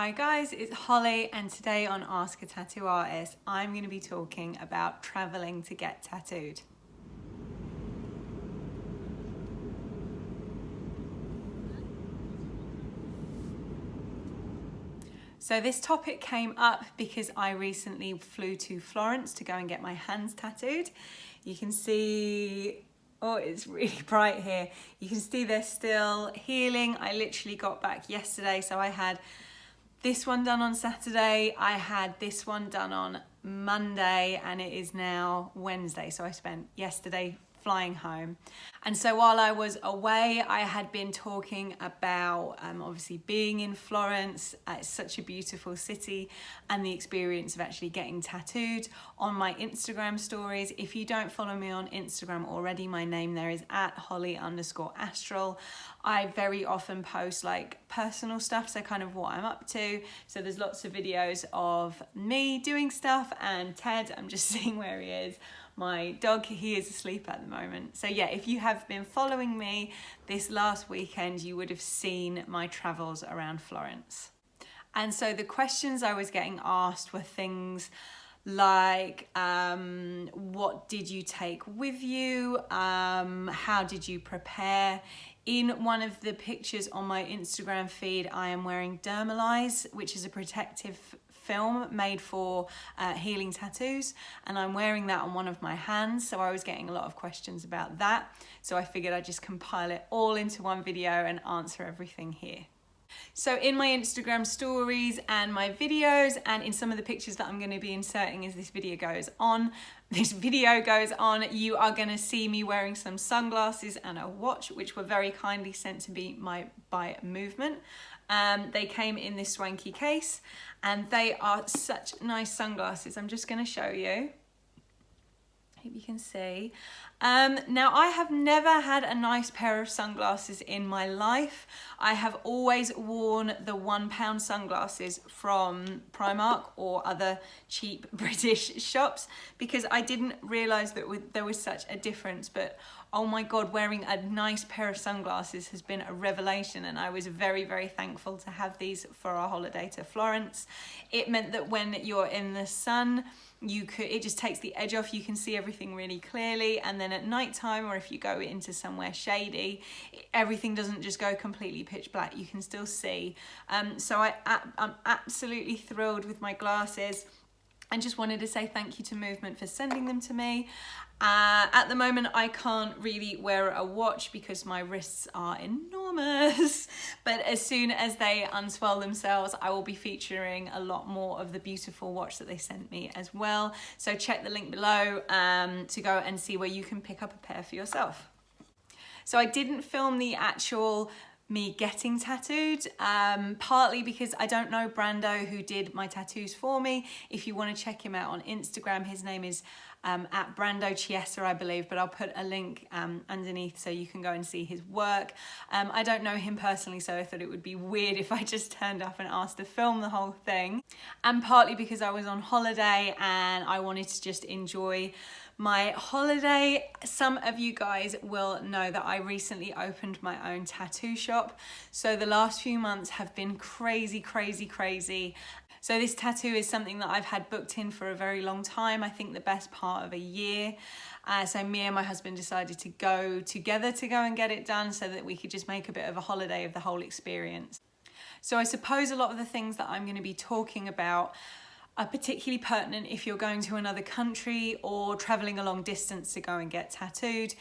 Hi guys, it's Holly, and today on Ask a Tattoo Artist, I'm going to be talking about traveling to get tattooed. So this topic came up because I recently flew to Florence to go and get my hands tattooed. You can see, oh, it's really bright here. You can see they're still healing. I literally got back yesterday, so I had this one done on Saturday, I had this one done on Monday, and it is now Wednesday. So I spent yesterday flying home. And so while I was away, I had been talking about obviously being in Florence. It's such a beautiful city, and the experience of actually getting tattooed on my Instagram stories. If you don't follow me on Instagram already, my name there is @Holly_Astral. I very often post like personal stuff, so kind of what I'm up to. So there's lots of videos of me doing stuff, and Ted, I'm just seeing where he is. My dog, he is asleep at the moment. So yeah, if you have been following me this last weekend, you would have seen my travels around Florence. And so the questions I was getting asked were things like, what did you take with you? How did you prepare? In one of the pictures on my Instagram feed, I am wearing Dermalize, which is a protective film made for healing tattoos, and I'm wearing that on one of my hands. So I was getting a lot of questions about that. So I figured I'd just compile it all into one video and answer everything here. So in my Instagram stories and my videos, and in some of the pictures that I'm going to be inserting as this video goes on, you are going to see me wearing some sunglasses and a watch, which were very kindly sent to me by Movement. They came in this swanky case, and they are such nice sunglasses. I'm just going to show you. Hope you can see. Now, I have never had a nice pair of sunglasses in my life. I have always worn the £1 sunglasses from Primark or other cheap British shops, because I didn't realise that there was such a difference. But oh my God, wearing a nice pair of sunglasses has been a revelation, and I was very, very thankful to have these for our holiday to Florence. It meant that when you're in the sun, it just takes the edge off. You can see everything really clearly, and then at night time, or if you go into somewhere shady, everything doesn't just go completely pitch black. You can still see. So I'm absolutely thrilled with my glasses, and just wanted to say thank you to Movement for sending them to me. At the moment, I can't really wear a watch because my wrists are enormous, but as soon as they unswell themselves, I will be featuring a lot more of the beautiful watch that they sent me as well. So check the link below to go and see where you can pick up a pair for yourself. So I didn't film the actual me getting tattooed, partly because I don't know Brando, who did my tattoos for me. If you want to check him out on Instagram, his name is at Brando Chiesa, I believe, but I'll put a link underneath so you can go and see his work. I don't know him personally, so I thought it would be weird if I just turned up and asked to film the whole thing. And partly because I was on holiday and I wanted to just enjoy my holiday. Some of you guys will know that I recently opened my own tattoo shop. So the last few months have been crazy, crazy, crazy. So this tattoo is something that I've had booked in for a very long time. I think the best part of a year. So me and my husband decided to go together to go and get it done so that we could just make a bit of a holiday of the whole experience. So I suppose a lot of the things that I'm going to be talking about are particularly pertinent if you're going to another country or traveling a long distance to go and get tattooed.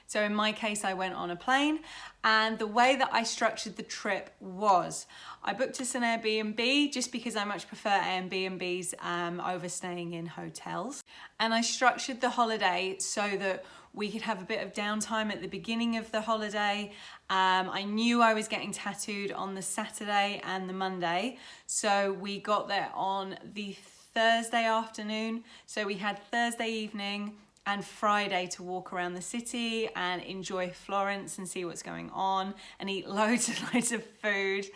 So in my case, I went on a plane, and the way that I structured the trip was I booked us an Airbnb, just because I much prefer Airbnbs over staying in hotels. And I structured the holiday so that we could have a bit of downtime at the beginning of the holiday. I knew I was getting tattooed on the Saturday and the Monday, so we got there on the Thursday afternoon. So we had Thursday evening and Friday to walk around the city and enjoy Florence and see what's going on and eat loads and loads of food.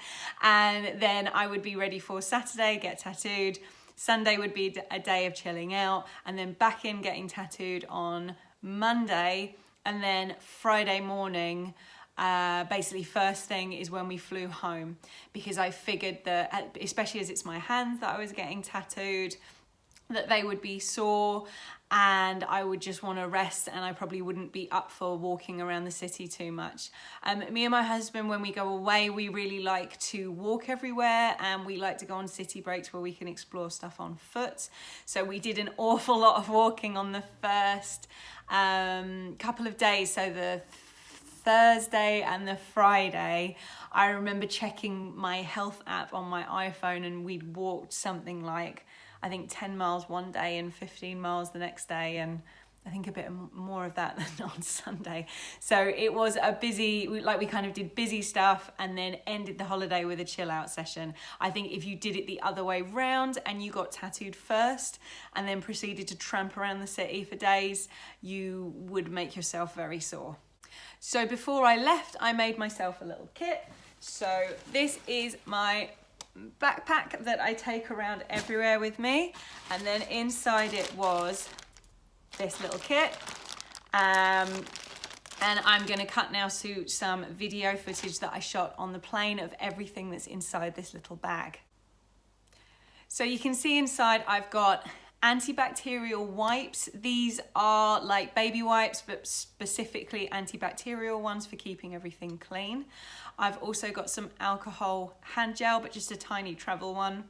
And then I would be ready for Saturday, get tattooed. Sunday would be a day of chilling out, and then back in getting tattooed on Monday, and then Friday morning basically first thing is when we flew home, because I figured that, especially as it's my hands that I was getting tattooed, that they would be sore and I would just want to rest, and I probably wouldn't be up for walking around the city too much. Me and my husband, when we go away, we really like to walk everywhere, and we like to go on city breaks where we can explore stuff on foot. So we did an awful lot of walking on the first couple of days. So the Thursday and the Friday, I remember checking my health app on my iPhone, and we'd walked something like, I think 10 miles one day and 15 miles the next day, and I think a bit more of that than on Sunday. So it was a busy, we kind of did busy stuff and then ended the holiday with a chill out session. I think if you did it the other way round and you got tattooed first and then proceeded to tramp around the city for days, you would make yourself very sore. So before I left, I made myself a little kit. So this is my backpack that I take around everywhere with me, and then inside it was this little kit, and I'm going to cut now to some video footage that I shot on the plane of everything that's inside this little bag. So you can see inside I've got antibacterial wipes. These are like baby wipes, but specifically antibacterial ones for keeping everything clean. I've also got some alcohol hand gel, but just a tiny travel one.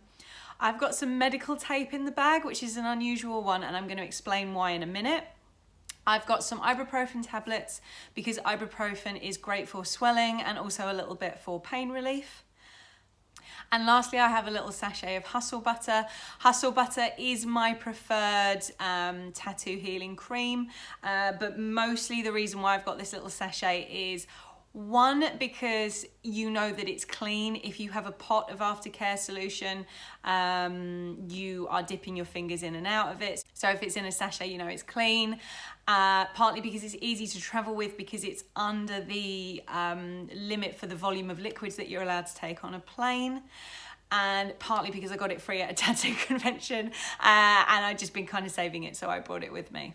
I've got some medical tape in the bag, which is an unusual one, and I'm going to explain why in a minute. I've got some ibuprofen tablets, because ibuprofen is great for swelling and also a little bit for pain relief. And lastly, I have a little sachet of Hustle Butter. Hustle Butter is my preferred tattoo healing cream, but mostly the reason why I've got this little sachet is, one, because you know that it's clean. If you have a pot of aftercare solution, you are dipping your fingers in and out of it. So if it's in a sachet, you know it's clean. Partly because it's easy to travel with, because it's under the limit for the volume of liquids that you're allowed to take on a plane. And partly because I got it free at a tattoo convention, and I'd just been kind of saving it, so I brought it with me.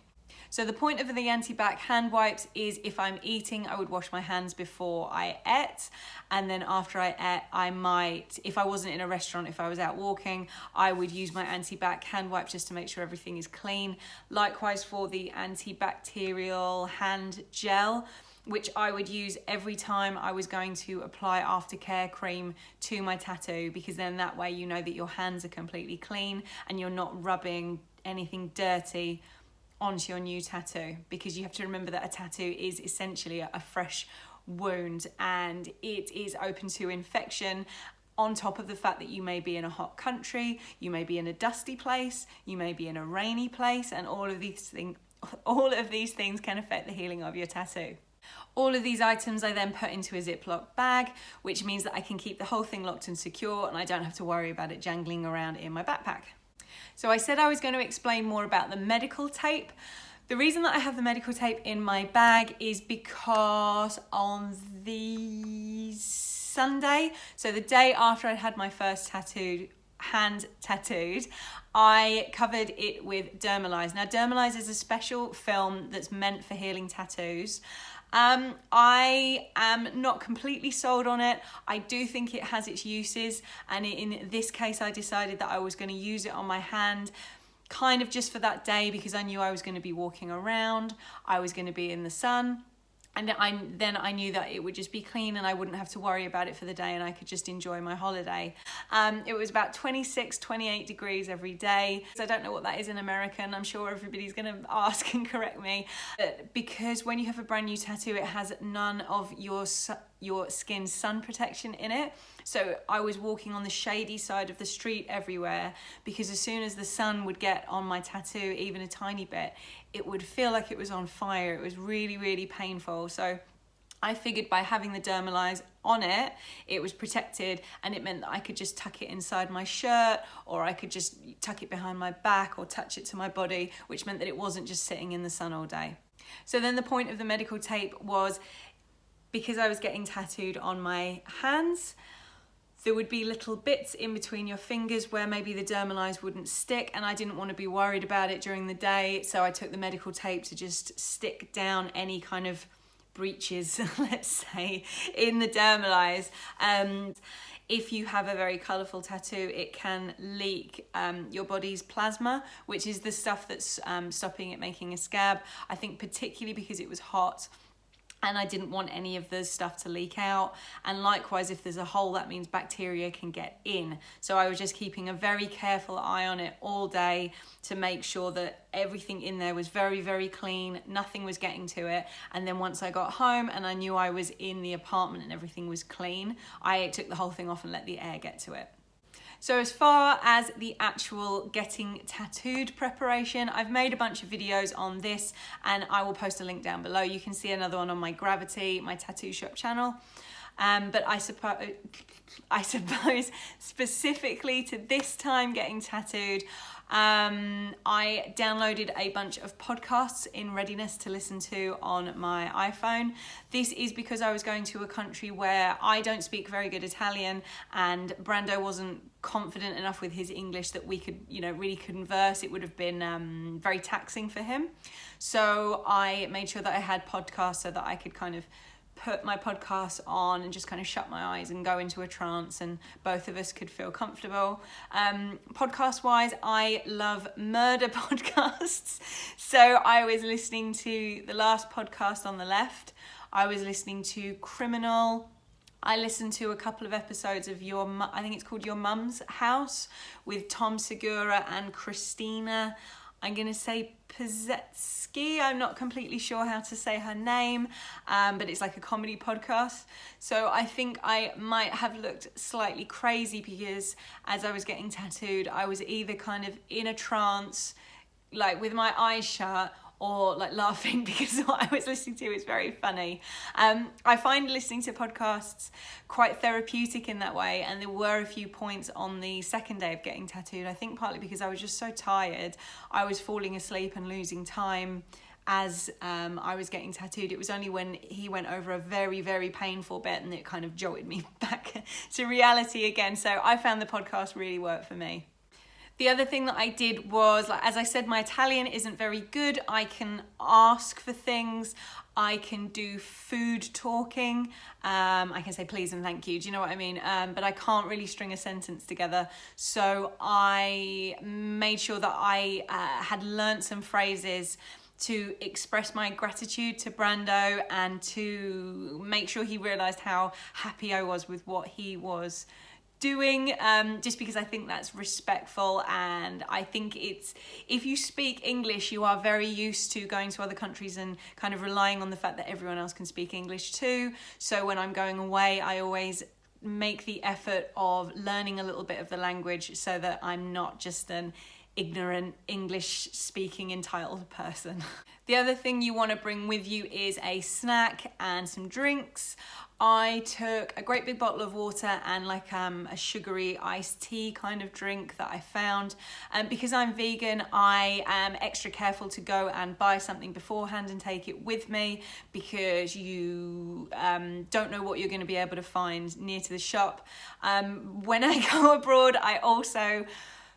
So the point of the anti-bac hand wipes is, if I'm eating, I would wash my hands before I ate, and then after I ate, I might, if I wasn't in a restaurant, if I was out walking, I would use my anti-bac hand wipe just to make sure everything is clean. Likewise for the antibacterial hand gel, which I would use every time I was going to apply aftercare cream to my tattoo, because then that way you know that your hands are completely clean and you're not rubbing anything dirty onto your new tattoo, because you have to remember that a tattoo is essentially a fresh wound and it is open to infection, on top of the fact that you may be in a hot country, you may be in a dusty place, you may be in a rainy place, and all of these things can affect the healing of your tattoo. All of these items I then put into a Ziploc bag, which means that I can keep the whole thing locked and secure, and I don't have to worry about it jangling around in my backpack. So I said I was going to explain more about the medical tape. The reason that I have the medical tape in my bag is because on the Sunday, so the day after I'd had my first hand tattooed, I covered it with Dermalize. Now, Dermalize is a special film that's meant for healing tattoos. I am not completely sold on it. I do think it has its uses, and in this case I decided that I was going to use it on my hand kind of just for that day, because I knew I was going to be walking around, I was going to be in the sun, and then I knew that it would just be clean and I wouldn't have to worry about it for the day, and I could just enjoy my holiday. It was about 26, 28 degrees every day. So I don't know what that is in American. I'm sure everybody's going to ask and correct me. But because when you have a brand new tattoo, it has none of your skin's sun protection in it. So I was walking on the shady side of the street everywhere, because as soon as the sun would get on my tattoo, even a tiny bit, it would feel like it was on fire. It was really, really painful. So I figured by having the Dermalize on it, it was protected, and it meant that I could just tuck it inside my shirt, or I could just tuck it behind my back or touch it to my body, which meant that it wasn't just sitting in the sun all day. So then the point of the medical tape was, because I was getting tattooed on my hands, there would be little bits in between your fingers where maybe the Dermalize wouldn't stick, and I didn't want to be worried about it during the day, so I took the medical tape to just stick down any kind of breaches, let's say, in the dermalize. If you have a very colourful tattoo, it can leak your body's plasma, which is the stuff that's stopping it making a scab. I think particularly because it was hot and I didn't want any of the stuff to leak out. And likewise, if there's a hole, that means bacteria can get in. So I was just keeping a very careful eye on it all day to make sure that everything in there was very, very clean, nothing was getting to it. And then once I got home and I knew I was in the apartment and everything was clean, I took the whole thing off and let the air get to it. So as far as the actual getting tattooed preparation, I've made a bunch of videos on this and I will post a link down below. You can see another one on my Gravity, my tattoo shop channel. But I suppose specifically to this time getting tattooed, I downloaded a bunch of podcasts in readiness to listen to on my iPhone. This is because I was going to a country where I don't speak very good Italian and Brando wasn't confident enough with his English that we could, really converse. It would have been very taxing for him. So I made sure that I had podcasts so that I could kind of put my podcast on and just kind of shut my eyes and go into a trance and both of us could feel comfortable. Podcast wise, I love murder podcasts. So I was listening to the last podcast on the left. I was listening to Criminal. I listened to a couple of episodes of I think it's called Your Mum's House with Tom Segura and Christina. I'm going to say Pazetsky. I'm not completely sure how to say her name, but it's like a comedy podcast. So I think I might have looked slightly crazy because as I was getting tattooed, I was either kind of in a trance, like with my eyes shut, or like laughing because what I was listening to is very funny. I find listening to podcasts quite therapeutic in that way, and there were a few points on the second day of getting tattooed, I think partly because I was just so tired, I was falling asleep and losing time as I was getting tattooed. It was only when he went over a very, very painful bit and it kind of jolted me back to reality again. So I found the podcast really worked for me. The other thing that I did was, like, as I said, my Italian isn't very good. I can ask for things. I can do food talking. I can say please and thank you. Do you know what I mean? But I can't really string a sentence together. So I made sure that I had learnt some phrases to express my gratitude to Brando and to make sure he realised how happy I was with what he was doing, just because I think that's respectful. And I think it's, if you speak English, you are very used to going to other countries and kind of relying on the fact that everyone else can speak English too. So when I'm going away, I always make the effort of learning a little bit of the language so that I'm not just an ignorant English speaking entitled person. The other thing you want to bring with you is a snack and some drinks. I took a great big bottle of water and like a sugary iced tea kind of drink that I found. Because I'm vegan, I am extra careful to go and buy something beforehand and take it with me, because you don't know what you're going to be able to find near to the shop. When I go abroad, I also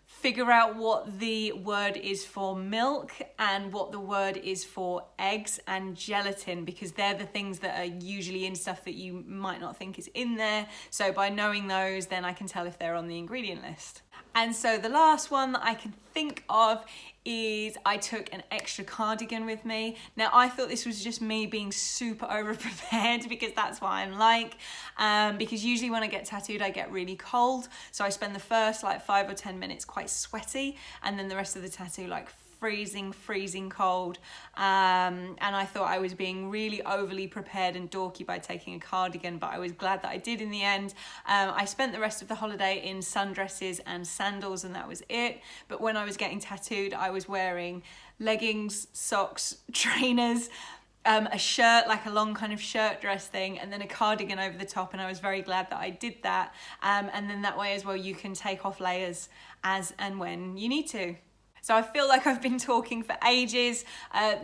figure out what the word is for milk and what the word is for eggs and gelatin, because they're the things that are usually in stuff that you might not think is in there. So by knowing those, then I can tell if they're on the ingredient list. And so the last one that I can think of is I took an extra cardigan with me. Now I thought this was just me being super over prepared, because that's what I'm like. Because usually when I get tattooed, I get really cold. So I spend the first like 5 or 10 minutes quite sweaty, and then the rest of the tattoo like freezing cold. And I thought I was being really overly prepared and dorky by taking a cardigan, but I was glad that I did in the end. I spent the rest of the holiday in sundresses and sandals, and that was it. But when I was getting tattooed, I was wearing leggings, socks, trainers, a shirt, like a long kind of shirt dress thing, and then a cardigan over the top, and I was very glad that I did that. And then that way as well, you can take off layers as and when you need to. So I feel like I've been talking for ages.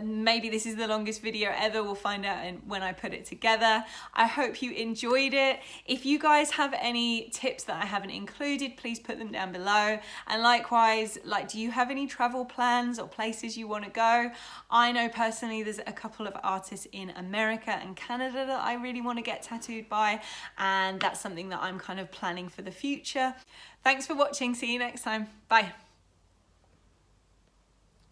Maybe this is the longest video ever. We'll find out when I put it together. I hope you enjoyed it. If you guys have any tips that I haven't included, please put them down below. And likewise, like, do you have any travel plans or places you want to go? I know personally there's a couple of artists in America and Canada that I really want to get tattooed by, and that's something that I'm kind of planning for the future. Thanks for watching. See you next time. Bye.